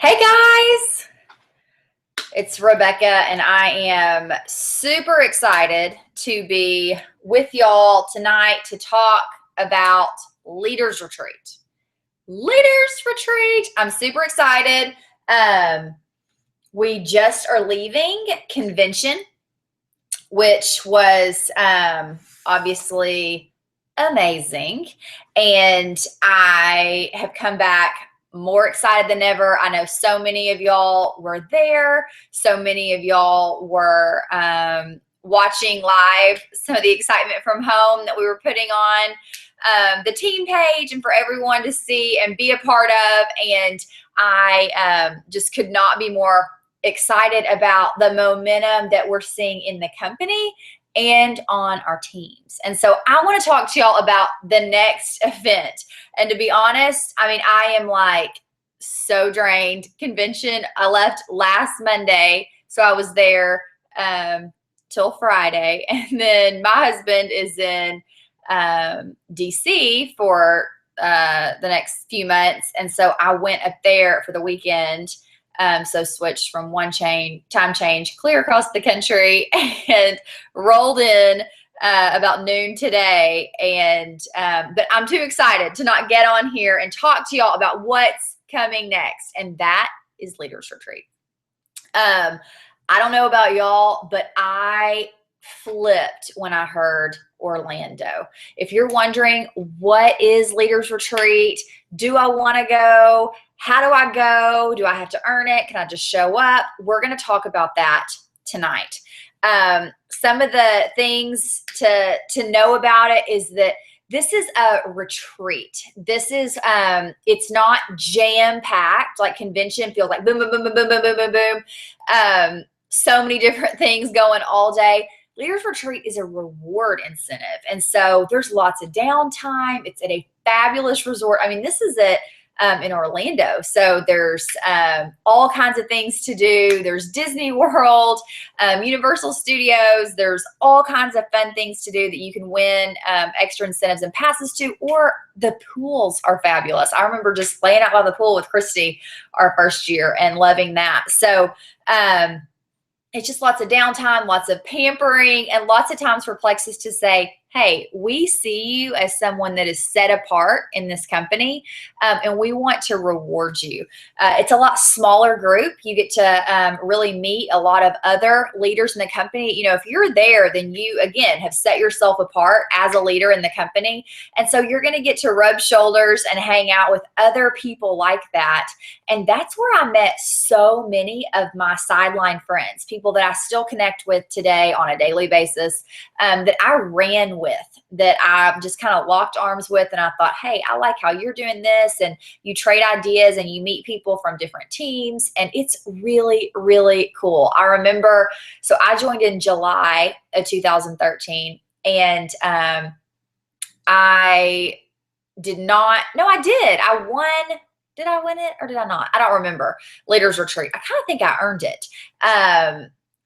Hey guys, it's Rebecca, and I am super excited to be with y'all tonight to talk about Leaders Retreat. Leaders Retreat. I'm super excited. We just are leaving convention, which was obviously amazing. And I have come back more excited than ever. I know so many of y'all were there. So many of y'all were watching live some of the excitement from home that we were putting on the team page and for everyone to see and be a part of. And I just could not be more excited about the momentum that we're seeing in the company and on our teams. And so I want to talk to y'all about the next event. And to be honest, I mean, I am like so drained. Convention, I left last Monday, so I was there till Friday. And then my husband is in DC for the next few months. And so I went up there for the weekend. So switched from one time change clear across the country and rolled in about noon today. And but I'm too excited to not get on here and talk to y'all about what's coming next. And that is Leaders Retreat. I don't know about y'all, but I flipped when I heard Orlando. If you're wondering what is Leaders Retreat, do I want to go? How do I go? Do I have to earn it? Can I just show up? We're going to talk about that tonight. Some of the things to know about it is that this is a retreat. This is, it's not jam-packed like convention feels like boom, boom, boom, boom, boom, boom, boom, boom, boom. So many different things going all day. Leaders Retreat is a reward incentive. And so there's lots of downtime. It's at a fabulous resort. I mean, this is in Orlando. So there's all kinds of things to do. There's Disney World, Universal Studios. There's all kinds of fun things to do that you can win extra incentives and passes to, or the pools are fabulous. I remember just laying out by the pool with Christy our first year and loving that. So it's just lots of downtime, lots of pampering, and lots of times for Plexus to say, hey, we see you as someone that is set apart in this company, and we want to reward you. It's a lot smaller group. You get to really meet a lot of other leaders in the company. You know, if you're there, then you, again, have set yourself apart as a leader in the company. And so you're going to get to rub shoulders and hang out with other people like that. And that's where I met so many of my sideline friends, people that I still connect with today on a daily basis, that I ran with, that I just kind of locked arms with. And I thought, hey, I like how you're doing this. And you trade ideas and you meet people from different teams. And it's really, really cool. I remember, so I joined in July of 2013. And I did not, no, I did. I won. Did I win it or did I not? I don't remember. Leaders Retreat. I kind of think I earned it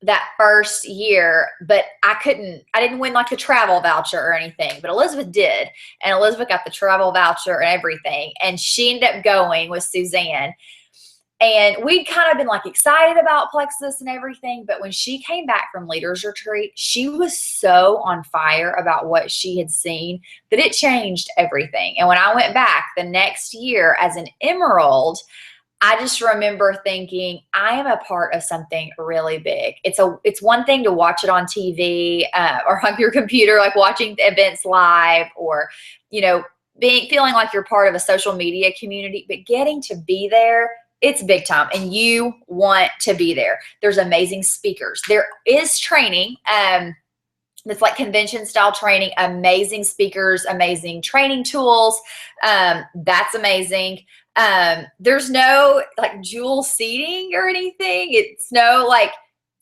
that first year, but I didn't win like the travel voucher or anything, but Elizabeth did. And Elizabeth got the travel voucher and everything. And she ended up going with Suzanne. And we'd kind of been like excited about Plexus and everything. But when she came back from Leaders Retreat, she was so on fire about what she had seen that it changed everything. And when I went back the next year as an Emerald, I just remember thinking, I am a part of something really big. It's one thing to watch it on TV or on your computer, like watching the events live, or, you know, feeling like you're part of a social media community, but getting to be there, it's big time, and you want to be there. There's amazing speakers. There is training. It's like convention style training, amazing speakers, amazing training tools. That's amazing. There's no like dual seating or anything. It's no like,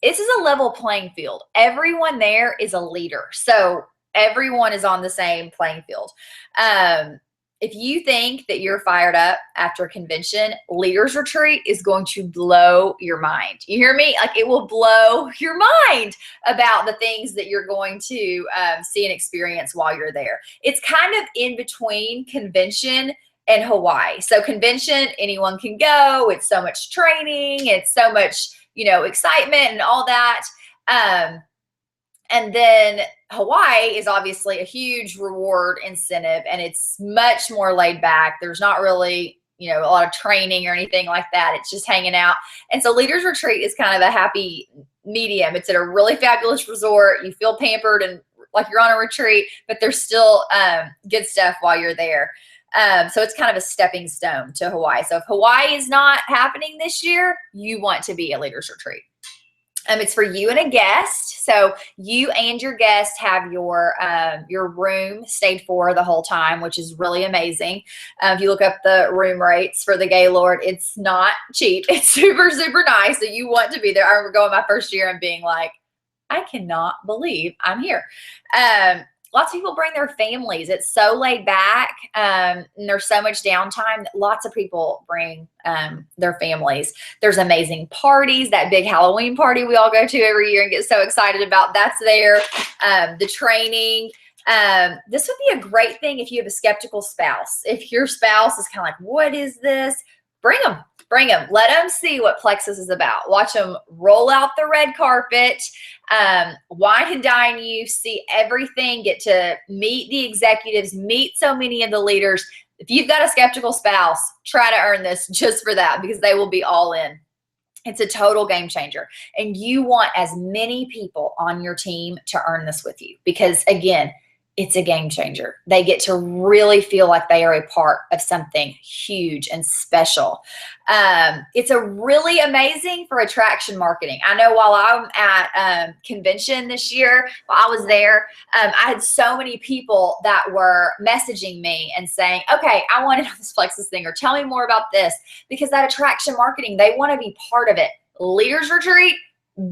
this is a level playing field. Everyone there is a leader. So everyone is on the same playing field. If you think that you're fired up after a convention, Leaders Retreat is going to blow your mind. You hear me? Like, it will blow your mind about the things that you're going to see and experience while you're there. It's kind of in between convention in Hawaii. So convention, anyone can go. It's so much training. It's so much, excitement and all that. And then Hawaii is obviously a huge reward incentive, and it's much more laid back. There's not really, a lot of training or anything like that. It's just hanging out. And so Leaders Retreat is kind of a happy medium. It's at a really fabulous resort. You feel pampered and like you're on a retreat, but there's still good stuff while you're there. So it's kind of a stepping stone to Hawaii. So if Hawaii is not happening this year, you want to be a Leaders Retreat. It's for you and a guest. So you and your guest have your room stayed for the whole time, which is really amazing. If you look up the room rates for the Gaylord, it's not cheap. It's super, super nice. So you want to be there. I remember going my first year and being like, I cannot believe I'm here. Lots of people bring their families. It's so laid back, and there's so much downtime that lots of people bring their families. There's amazing parties. That big Halloween party we all go to every year and get so excited about, that's there. The training. This would be a great thing if you have a skeptical spouse. If your spouse is kind of like, what is this? Bring them. Let them see what Plexus is about. Watch them roll out the red carpet, wine and dine you, see everything, get to meet the executives, meet so many of the leaders. If you've got a skeptical spouse, try to earn this just for that, because they will be all in. It's a total game changer. And you want as many people on your team to earn this with you, because again, it's a game changer. They get to really feel like they are a part of something huge and special. It's a really amazing for attraction marketing. I know while I'm at convention this year, while I was there, I had so many people that were messaging me and saying, okay, I want to know this Plexus thing, or tell me more about this, because that attraction marketing, they want to be part of it. Leaders Retreat,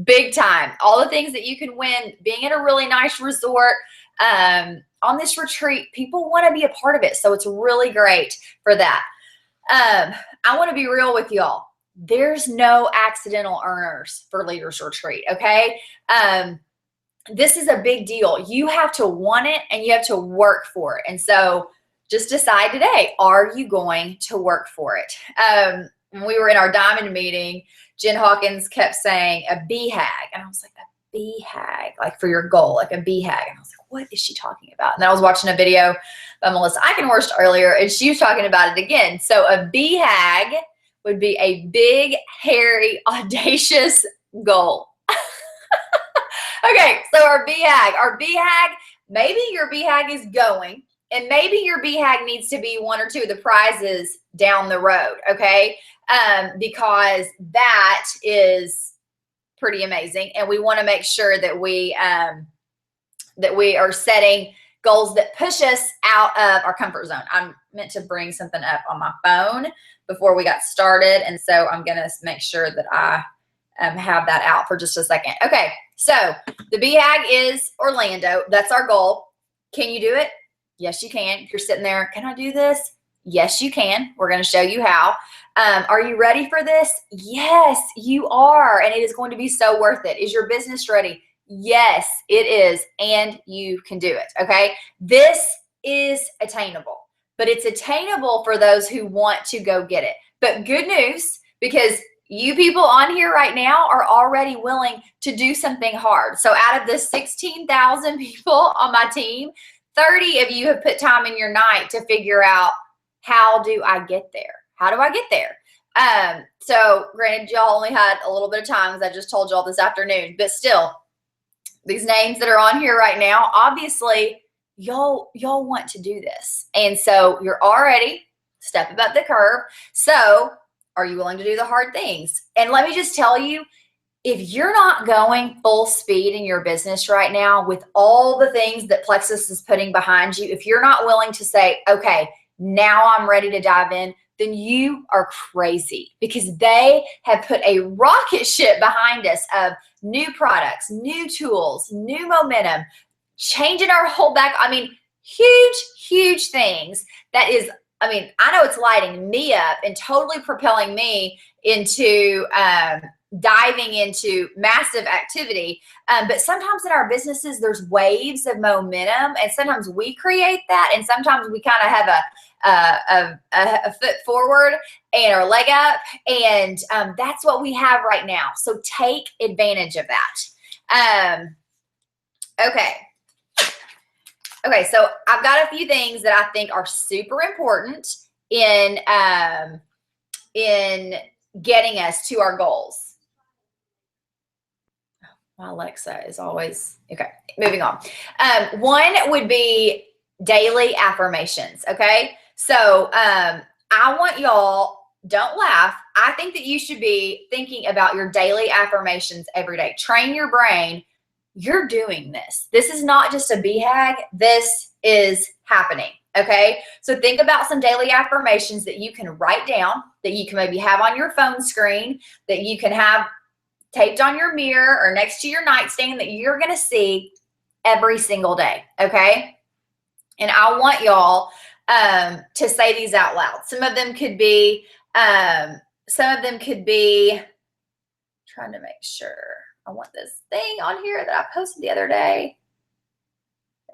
big time. All the things that you can win, being in a really nice resort, on this retreat, people want to be a part of it. So it's really great for that. I want to be real with y'all. There's no accidental earners for Leaders Retreat. Okay. This is a big deal. You have to want it and you have to work for it. And so just decide today, are you going to work for it? When we were in our diamond meeting, Jen Hawkins kept saying a BHAG. And I was like, a BHAG, like for your goal, like a BHAG. And I was like, what is she talking about? And then I was watching a video by Melissa Eichenhorst earlier, and she was talking about it again. So a BHAG would be a big, hairy, audacious goal. Okay, so our BHAG, maybe your BHAG is going, and maybe your BHAG needs to be one or two of the prizes down the road, okay? Because that is pretty amazing, and we want to make sure that we are setting goals that push us out of our comfort zone. I'm meant to bring something up on my phone before we got started, and so I'm going to make sure that I have that out for just a second. Okay, so the BHAG is Orlando. That's our goal. Can you do it? Yes, you can. If you're sitting there, can I do this? Yes, you can. We're going to show you how. Are you ready for this? Yes, you are, and it is going to be so worth it. Is your business ready? Yes, it is, and you can do it, okay? This is attainable, but it's attainable for those who want to go get it. But good news, because you people on here right now are already willing to do something hard. So out of the 16,000 people on my team, 30 of you have put time in your night to figure out, how do I get there? How do I get there? So granted, y'all only had a little bit of time, as I just told y'all this afternoon, but still, these names that are on here right now, obviously y'all want to do this. And so you're already stepping above the curve. So are you willing to do the hard things? And let me just tell you, if you're not going full speed in your business right now with all the things that Plexus is putting behind you, if you're not willing to say, okay, now I'm ready to dive in, then you are crazy, because they have put a rocket ship behind us of new products, new tools, new momentum, changing our whole back. I mean, huge, huge things that is, I mean, I know it's lighting me up and totally propelling me into diving into massive activity. But sometimes in our businesses, there's waves of momentum, and sometimes we create that, and sometimes we kind of have a foot forward and our leg up, and that's what we have right now. So take advantage of that. Okay, so I've got a few things that I think are super important in getting us to our goals. My Alexa is always, okay, moving on. One would be daily affirmations, okay? So I want y'all, don't laugh. I think that you should be thinking about your daily affirmations every day. Train your brain. You're doing this. This is not just a BHAG. This is happening, okay? So think about some daily affirmations that you can write down, that you can maybe have on your phone screen, that you can have taped on your mirror or next to your nightstand, that you're going to see every single day, okay? And I want y'all to say these out loud. Some of them could be, trying to make sure. I want this thing on here that I posted the other day.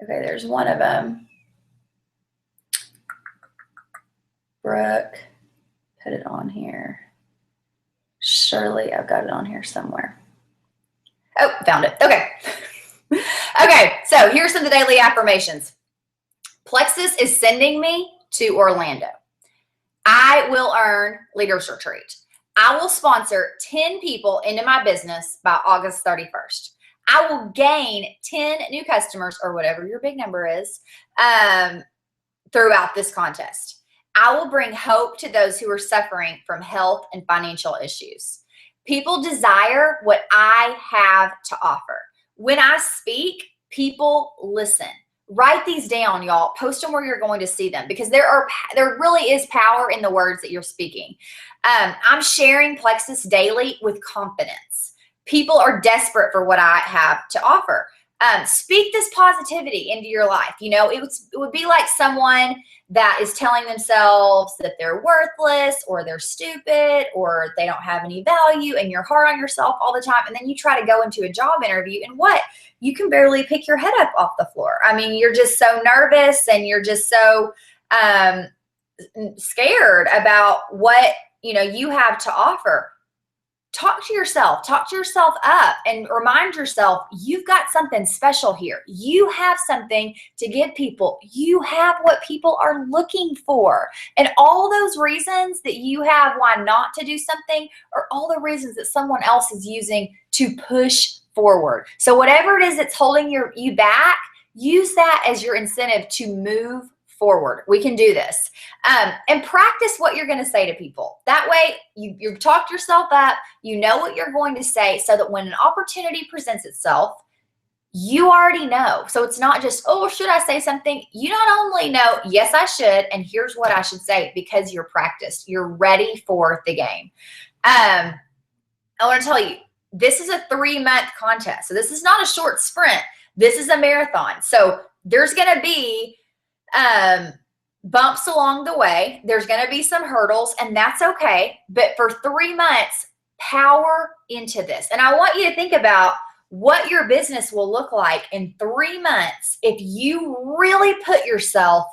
Okay, there's one of them. Brooke, put it on here. Surely I've got it on here somewhere. Oh, found it. Okay. Okay, so here's some of the daily affirmations. Plexus is sending me to Orlando. I will earn Leaders Retreat. I will sponsor 10 people into my business by August 31st. I will gain 10 new customers, or whatever your big number is, throughout this contest. I will bring hope to those who are suffering from health and financial issues. People desire what I have to offer. When I speak, people listen. Write these down, y'all. Post them where you're going to see them, because there really is power in the words that you're speaking. I'm sharing Plexus daily with confidence. People are desperate for what I have to offer. Speak this positivity into your life. You know, it would be like someone that is telling themselves that they're worthless, or they're stupid, or they don't have any value, and you're hard on yourself all the time. And then you try to go into a job interview, and what? You can barely pick your head up off the floor. I mean, you're just so nervous, and you're just so scared about what, you have to offer. Talk to yourself up, and remind yourself you've got something special here. You have something to give people. You have what people are looking for. And all those reasons that you have why not to do something are all the reasons that someone else is using to push forward. So whatever it is that's holding you back, use that as your incentive to move forward. We can do this. And practice what you're going to say to people. That way you've talked yourself up, you know what you're going to say, so that when an opportunity presents itself, you already know. So it's not just, oh, should I say something? You not only know, yes, I should, and here's what I should say, because you're practiced. You're ready for the game. I want to tell you, this is a 3-month contest. So this is not a short sprint. This is a marathon. So there's going to be bumps along the way. There's going to be some hurdles, and that's okay. But for 3 months, power into this. And I want you to think about what your business will look like in 3 months if you really put yourself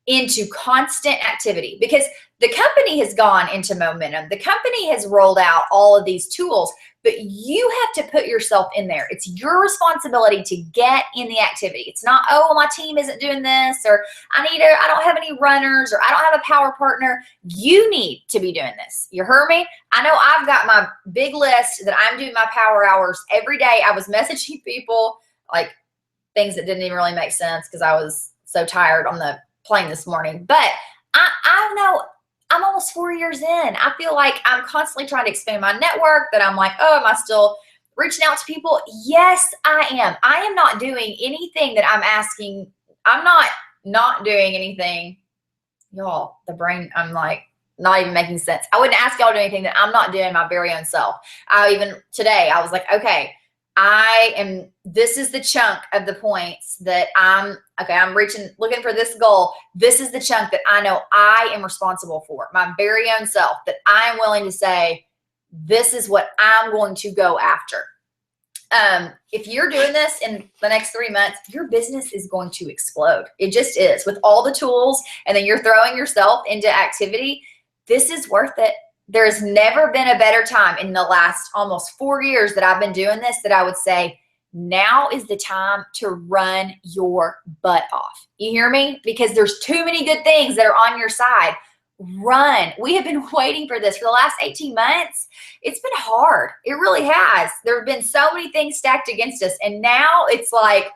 into constant activity, because the company has gone into momentum. The company has rolled out all of these tools, but you have to put yourself in there. It's your responsibility to get in the activity. It's not, oh, my team isn't doing this, or I don't have any runners, or I don't have a power partner. You need to be doing this. You heard me? I know I've got my big list that I'm doing my power hours every day. I was messaging people like things that didn't even really make sense because I was so tired on the plane this morning. But I know I'm almost 4 years in. I feel like I'm constantly trying to expand my network, that I'm like, oh, am I still reaching out to people? Yes, I am. I am not doing anything that I'm asking. I'm not doing anything. Y'all, the brain, I'm like, not even making sense. I wouldn't ask y'all to do anything that I'm not doing my very own self. Today, I was like, okay, this is the chunk of the points that I'm looking for this goal. This is the chunk that I know I am responsible for, my very own self, that I am willing to say, This is what I'm going to go after. If you're doing this in the next 3 months, your business is going to explode. It just is, with all the tools, and then you're throwing yourself into activity. This is worth it. There's never been a better time in the last almost 4 years that I've been doing this that I would say, now is the time to run your butt off. You hear me? Because there's too many good things that are on your side. Run. We have been waiting for this for the last 18 months. It's been hard. It really has. There have been so many things stacked against us. And now it's like,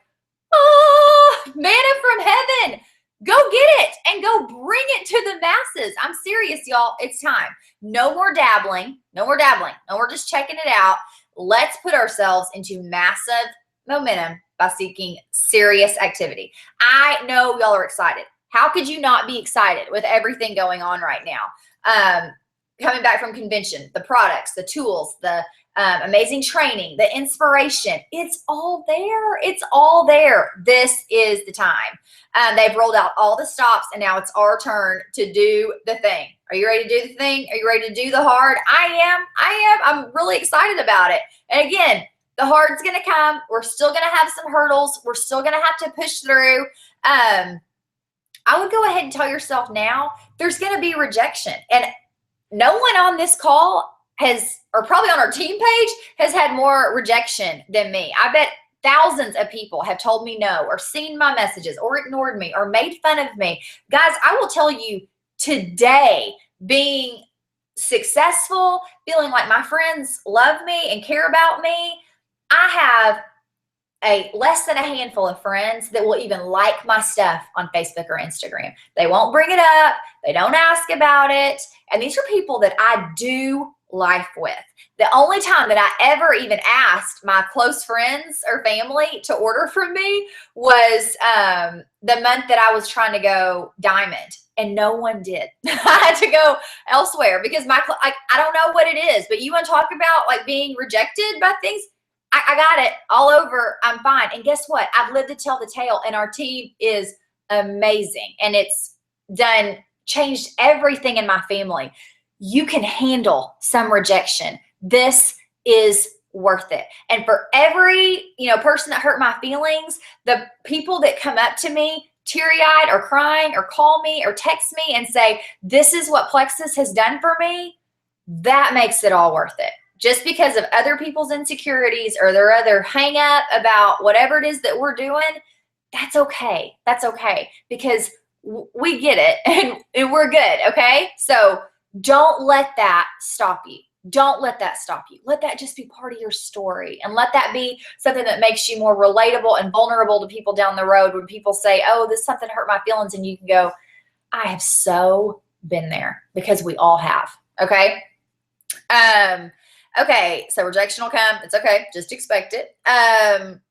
oh, manna from heaven. Go get it and go bring it to the masses. I'm serious, y'all. It's time. No more dabbling. No more dabbling. No more just checking it out. Let's put ourselves into massive momentum by seeking serious activity. I know y'all are excited. How could you not be excited with everything going on right now? Coming back from convention, the products, the tools, the amazing training, the inspiration, it's all there. It's all there. This is the time. They've rolled out all the stops, and now it's our turn to do the thing. Are you ready to do the thing? Are you ready to do the hard? I am. I'm really excited about it. And again, the hard's going to come. We're still going to have some hurdles. We're still going to have to push through. I would go ahead and tell yourself now, there's going to be rejection. And no one on this call has, or probably on our team page, has had more rejection than me. I bet thousands of people have told me no, or seen my messages, or ignored me, or made fun of me. Guys, I will tell you today, being successful, feeling like my friends love me and care about me, I have less than a handful of friends that will even like my stuff on Facebook or Instagram. They won't bring it up. They don't ask about it. And these are people that I do life with. The only time that I ever even asked my close friends or family to order from me was the month that I was trying to go diamond, and no one did. I had to go elsewhere because I don't know what it is, but you want to talk about like being rejected by things? I got it all over. I'm fine. And guess what? I've lived to tell the tale, and our team is amazing. And it's changed everything in my family. You can handle some rejection. This is worth it. And for every, person that hurt my feelings, the people that come up to me teary-eyed or crying or call me or text me and say, this is what Plexus has done for me, that makes it all worth it. Just because of other people's insecurities or their other hang up about whatever it is that we're doing, that's okay. That's okay, because we get it and we're good. Okay. So don't let that stop you. Don't let that stop you. Let that just be part of your story, and let that be something that makes you more relatable and vulnerable to people down the road when people say, oh, this something hurt my feelings. And you can go, I have so been there, because we all have. Okay. Okay, so rejection will come. It's okay. Just expect it. And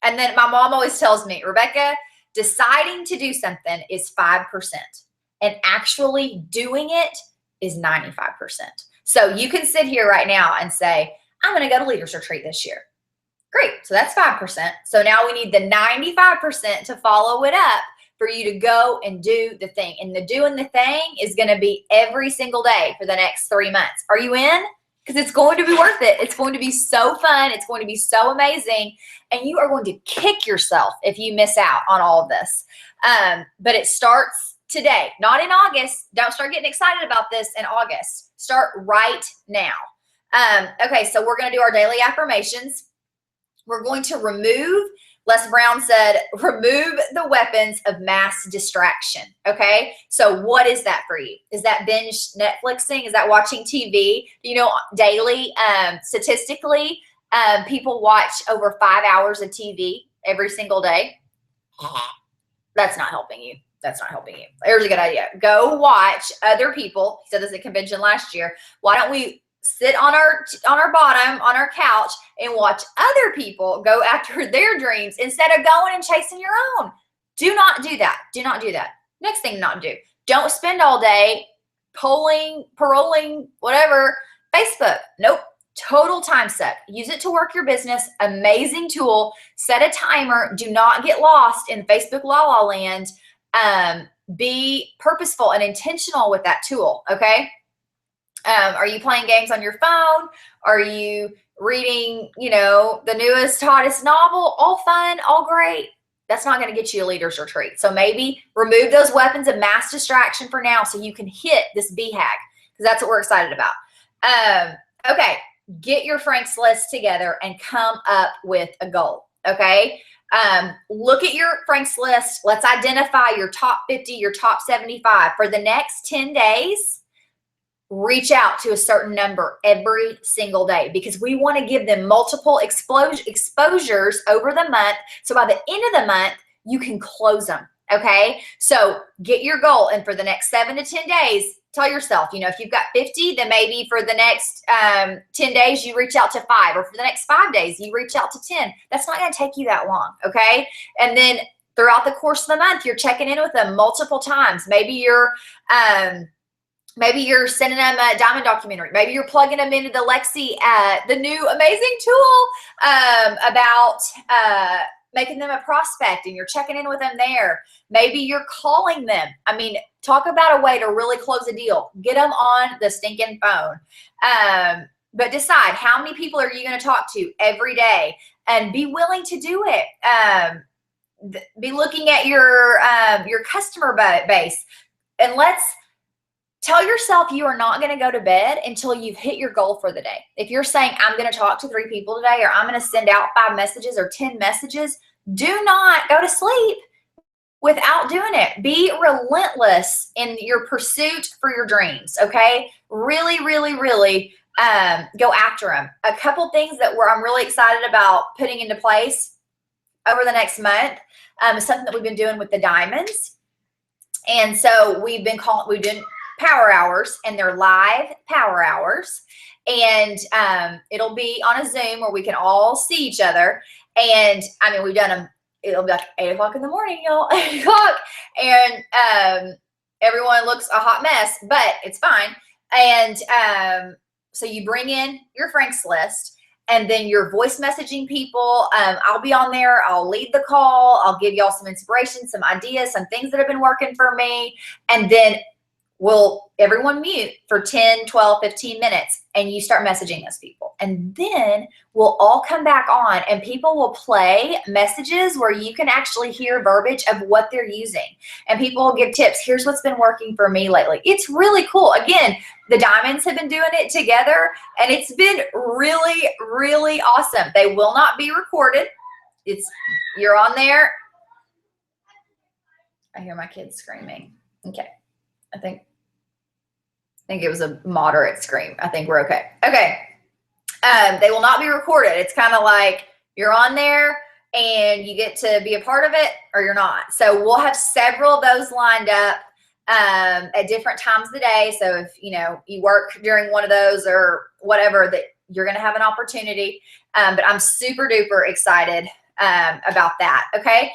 then my mom always tells me, Rebecca, deciding to do something is 5%, and actually doing it is 95%. So you can sit here right now and say, I'm going to go to Leaders Retreat this year. Great. So that's 5%. So now we need the 95% to follow it up for you to go and do the thing. And the doing the thing is going to be every single day for the next 3 months. Are you in? Because it's going to be worth it. It's going to be so fun. It's going to be so amazing. And you are going to kick yourself if you miss out on all of this. But it starts today, not in August. Don't start getting excited about this in August. Start right now. Okay, so we're going to do our daily affirmations. We're going to remove, Les Brown said, remove the weapons of mass distraction. Okay, so what is that for you? Is that binge Netflixing? Is that watching TV? Daily, statistically, people watch over 5 hours of TV every single day. That's not helping you. That's not helping you. Here's a good idea. Go watch other people. He said this at convention last year. Why don't we sit on our bottom, on our couch, and watch other people go after their dreams instead of going and chasing your own? Do not do that. Do not do that. Next thing not to do. Don't spend all day paroling, whatever, Facebook. Nope. Total time set. Use it to work your business. Amazing tool. Set a timer. Do not get lost in Facebook la la land. Be purposeful and intentional with that tool. Okay. Are you playing games on your phone? Are you reading, the newest, hottest novel? All fun, all great. That's not going to get you a leader's retreat. So maybe remove those weapons of mass distraction for now so you can hit this BHAG, because that's what we're excited about. Okay, get your Frank's list together and come up with a goal, okay? Look at your Frank's list. Let's identify your top 50, your top 75. For the next 10 days, reach out to a certain number every single day, because we want to give them multiple exposures over the month. So by the end of the month, you can close them. Okay. So get your goal. And for the next 7 to 10 days, tell yourself, if you've got 50, then maybe for the next 10 days, you reach out to 5, or for the next 5 days, you reach out to 10. That's not going to take you that long. Okay. And then throughout the course of the month, you're checking in with them multiple times. Maybe you're sending them a Diamond documentary. Maybe you're plugging them into the Lexi, the new amazing tool about making them a prospect, and you're checking in with them there. Maybe you're calling them. I mean, talk about a way to really close a deal. Get them on the stinking phone. But decide, how many people are you going to talk to every day, and be willing to do it. Be looking at your customer base, and let's tell yourself you are not going to go to bed until you've hit your goal for the day. If you're saying, I'm going to talk to 3 people today, or I'm going to send out 5 messages or 10 messages, do not go to sleep without doing it. Be relentless in your pursuit for your dreams, okay? Really, really, really go after them. A couple things that I'm really excited about putting into place over the next month is something that we've been doing with the diamonds. And so we've been power hours, and they're live power hours. And it'll be on a Zoom where we can all see each other. And I mean, we've done them, it'll be like 8 o'clock in the morning, y'all, 8 o'clock. And everyone looks a hot mess, but it's fine. And so you bring in your Frank's list, and then you're voice messaging people. I'll be on there. I'll lead the call. I'll give y'all some inspiration, some ideas, some things that have been working for me. And then we'll everyone mute for 10, 12, 15 minutes, and you start messaging those people. And then we'll all come back on, and people will play messages where you can actually hear verbiage of what they're using. And people will give tips. Here's what's been working for me lately. It's really cool. Again, the diamonds have been doing it together, and it's been really, really awesome. They will not be recorded. You're on there. I hear my kids screaming. Okay. I think it was a moderate scream. I think we're okay. Okay. They will not be recorded. It's kind of like you're on there and you get to be a part of it, or you're not. So we'll have several of those lined up at different times of the day. So if you work during one of those or whatever, that you're going to have an opportunity. But I'm super duper excited about that. Okay.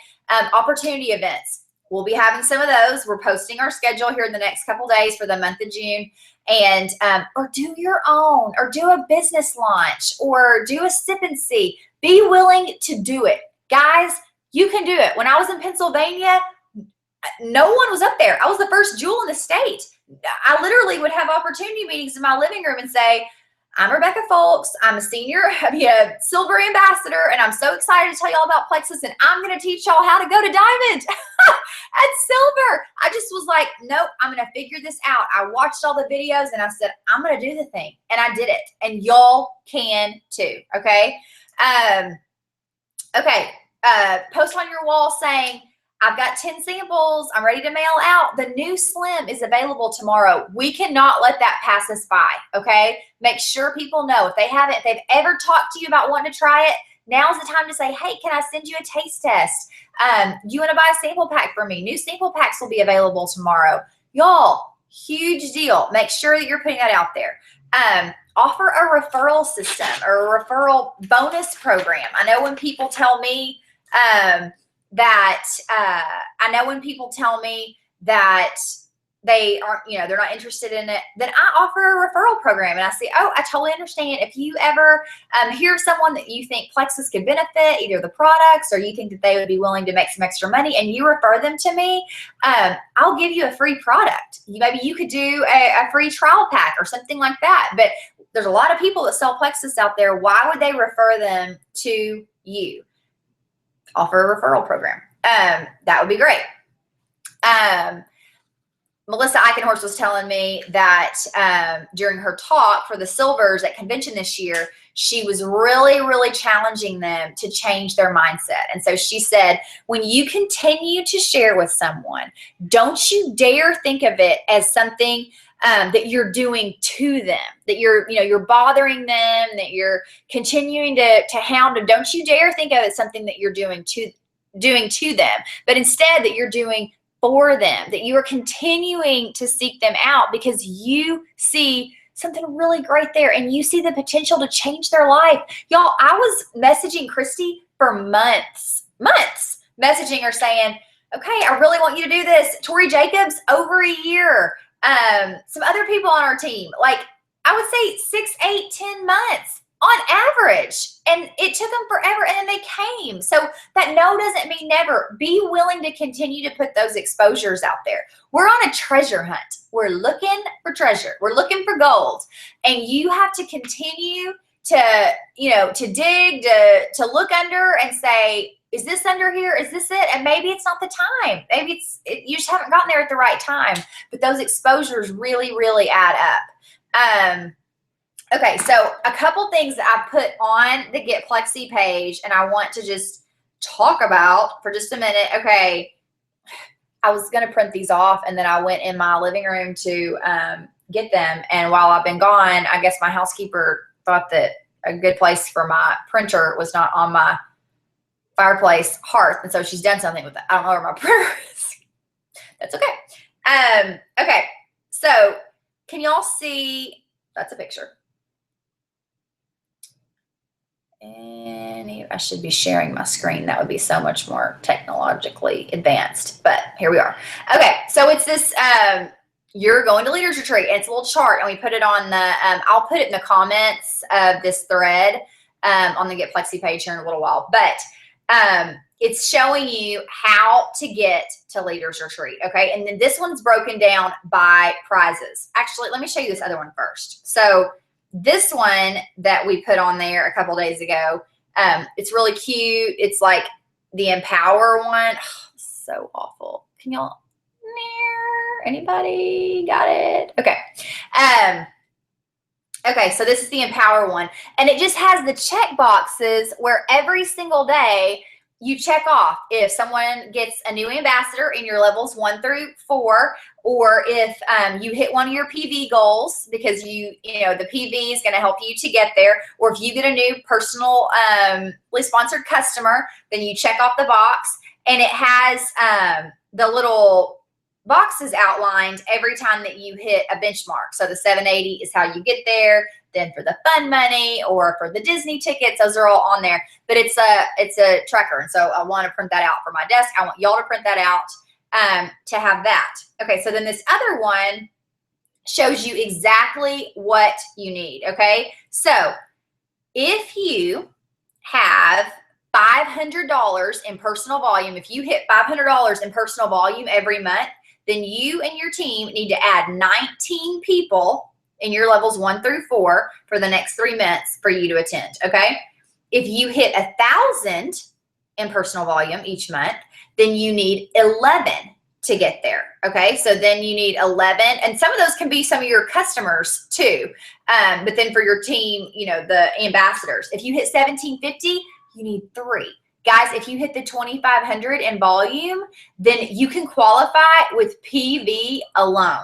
Opportunity events. We'll be having some of those. We're posting our schedule here in the next couple days for the month of June. And or do your own, or do a business launch, or do a sip and see. Be willing to do it. Guys, you can do it. When I was in Pennsylvania, no one was up there. I was the first jewel in the state. I literally would have opportunity meetings in my living room and say, I'm Rebecca Folks. I'm a silver ambassador, and I'm so excited to tell y'all about Plexus, and I'm going to teach y'all how to go to diamond at silver. I just was like, nope, I'm going to figure this out. I watched all the videos, and I said, I'm going to do the thing, and I did it, and y'all can too. Okay. Post on your wall saying, I've got 10 samples. I'm ready to mail out. The new Slim is available tomorrow. We cannot let that pass us by, okay? Make sure people know. If they've ever talked to you about wanting to try it, now's the time to say, hey, can I send you a taste test? You want to buy a sample pack for me? New sample packs will be available tomorrow. Y'all, huge deal. Make sure that you're putting that out there. Offer a referral system or a referral bonus program. I know when people tell me that they aren't, they're not interested in it, then I offer a referral program. And I say, oh, I totally understand. If you ever hear of someone that you think Plexus could benefit, either the products or you think that they would be willing to make some extra money, and you refer them to me, I'll give you a free product. Maybe you could do a free trial pack or something like that. But there's a lot of people that sell Plexus out there. Why would they refer them to you? Offer a referral program. That would be great. Melissa Eichenhorst was telling me that during her talk for the Silvers at convention this year, she was really, really challenging them to change their mindset. And so she said, when you continue to share with someone, don't you dare think of it as something that you're doing to them, that you're bothering them, that you're continuing to hound them. Don't you dare think of it as something that you're doing to them, but instead that you're doing for them, that you are continuing to seek them out because you see something really great there and you see the potential to change their life. Y'all, I was messaging Christy for months, messaging her saying, okay, I really want you to do this. Tori Jacobs, over a year. Some other people on our team, like I would say 6, 8, 10 months on average. And it took them forever and then they came. So that no doesn't mean never. Be willing to continue to put those exposures out there. We're on a treasure hunt. We're looking for treasure. We're looking for gold. And you have to continue to, to dig, to look under and say, is this under here? Is this it? And maybe it's not the time. Maybe you just haven't gotten there at the right time. But those exposures really, really add up. Okay, so a couple things that I put on the Get Plexi page and I want to just talk about for just a minute. Okay, I was going to print these off and then I went in my living room to get them. And while I've been gone, I guess my housekeeper thought that a good place for my printer was not on my fireplace hearth. And so she's done something with it. I don't know where my printer is. That's okay. Okay, so can y'all see? That's a picture. And I should be sharing my screen. That would be so much more technologically advanced, but here we are. Okay, so it's this, you're going to Leaders Retreat, and it's a little chart, and we put it on the, I'll put it in the comments of this thread on the Get Plexi page here in a little while, but it's showing you how to get to Leaders Retreat, okay? And then this one's broken down by prizes. Actually, let me show you this other one first. So this one that we put on there a couple days ago, it's really cute. It's like the Empower one. Oh, so awful. Can y'all, anybody got it? Okay. Okay, so this is the Empower one. And it just has the check boxes where every single day you check off if someone gets a new ambassador in your levels 1 through 4, or if you hit one of your PV goals, because the PV is going to help you to get there, or if you get a new personally sponsored customer, then you check off the box, and it has the little boxes outlined every time that you hit a benchmark. So the 780 is how you get there. Then for the fun money or for the Disney tickets, those are all on there. But it's a tracker, and so I want to print that out for my desk. I want y'all to print that out to have that. Okay, so then this other one shows you exactly what you need. Okay, so if you have $500 in personal volume, if you hit $500 in personal volume every month, then you and your team need to add 19 people in your levels 1 through 4 for the next 3 months for you to attend, okay? If you hit 1,000 in personal volume each month, then you need 11 to get there, okay? So then you need 11, and some of those can be some of your customers too, but then for your team, the ambassadors. If you hit 1,750, you need 3. Guys, if you hit the 2,500 in volume, then you can qualify with PV alone.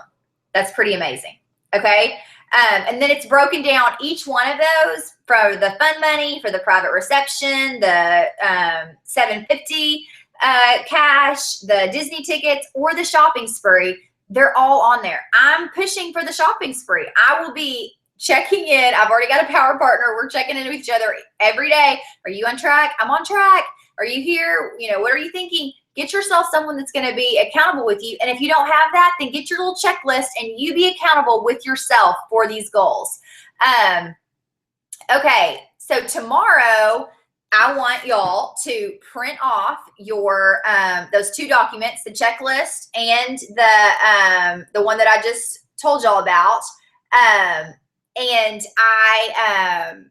That's pretty amazing, okay? And then it's broken down, each one of those, for the fun money, for the private reception, the 750 cash, the Disney tickets, or the shopping spree. They're all on there. I'm pushing for the shopping spree. I will be checking in. I've already got a power partner. We're checking in with each other every day. Are you on track? I'm on track. Are you here? What are you thinking? Get yourself someone that's going to be accountable with you. And if you don't have that, then get your little checklist and you be accountable with yourself for these goals. Okay, so tomorrow I want y'all to print off your those 2 documents, the checklist and the one that I just told y'all about. And I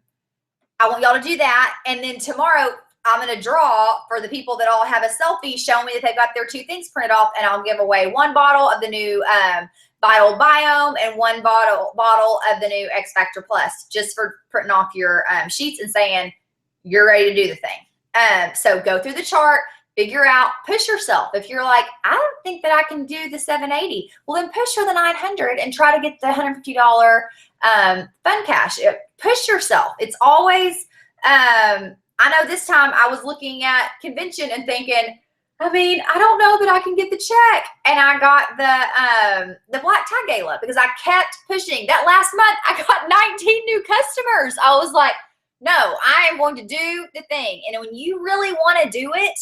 want y'all to do that. And then tomorrow I'm going to draw for the people that all have a selfie showing me that they've got their 2 things printed off, and I'll give away 1 bottle of the new Vital Biome and 1 bottle of the new X Factor Plus, just for printing off your sheets and saying you're ready to do the thing. So go through the chart, figure out, push yourself. If you're like, I don't think that I can do the 780, well then push for the 900 and try to get the $150 fun cash. Push yourself. It's always, I know this time I was looking at convention and thinking, I mean, I don't know that I can get the check. And I got the Black Tie Gala because I kept pushing. That last month, I got 19 new customers. I was like, no, I am going to do the thing. And when you really want to do it,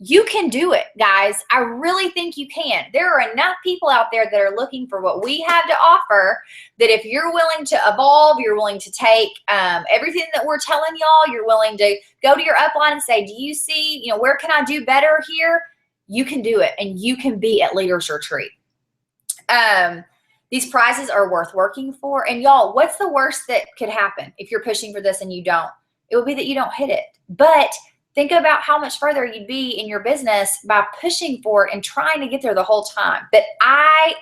you can do it, guys. I really think you can. There are enough people out there that are looking for what we have to offer, that if you're willing to evolve, you're willing to take everything that we're telling y'all, you're willing to go to your upline and say, do you see, where can I do better here? You can do it, and you can be at Leaders Retreat. These prizes are worth working for. And y'all, what's the worst that could happen if you're pushing for this and you don't? It would be that you don't hit it. But think about how much further you'd be in your business by pushing for it and trying to get there the whole time. But I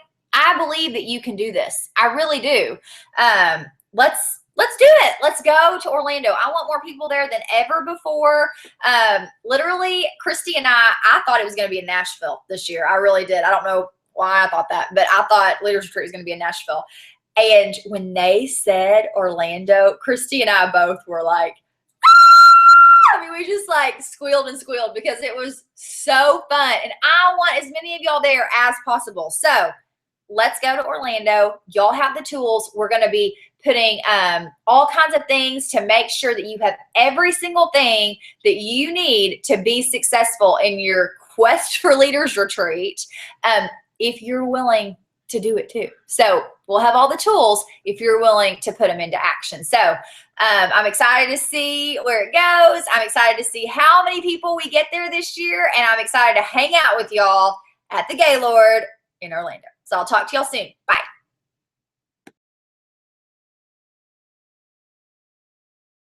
believe that you can do this. I really do. Let's do it. Let's go to Orlando. I want more people there than ever before. Literally, Christy and I thought it was going to be in Nashville this year. I really did. I don't know why I thought that, but I thought Leaders Retreat was going to be in Nashville. And when they said Orlando, Christy and I both were like, I mean, we just like squealed and squealed because it was so fun. And I want as many of y'all there as possible. So let's go to Orlando. Y'all have the tools. We're going to be putting all kinds of things to make sure that you have every single thing that you need to be successful in your quest for Leaders Retreat, if you're willing to do it too. So we'll have all the tools if you're willing to put them into action. So I'm excited to see where it goes. I'm excited to see how many people we get there this year. And I'm excited to hang out with y'all at the Gaylord in Orlando. So I'll talk to y'all soon. Bye.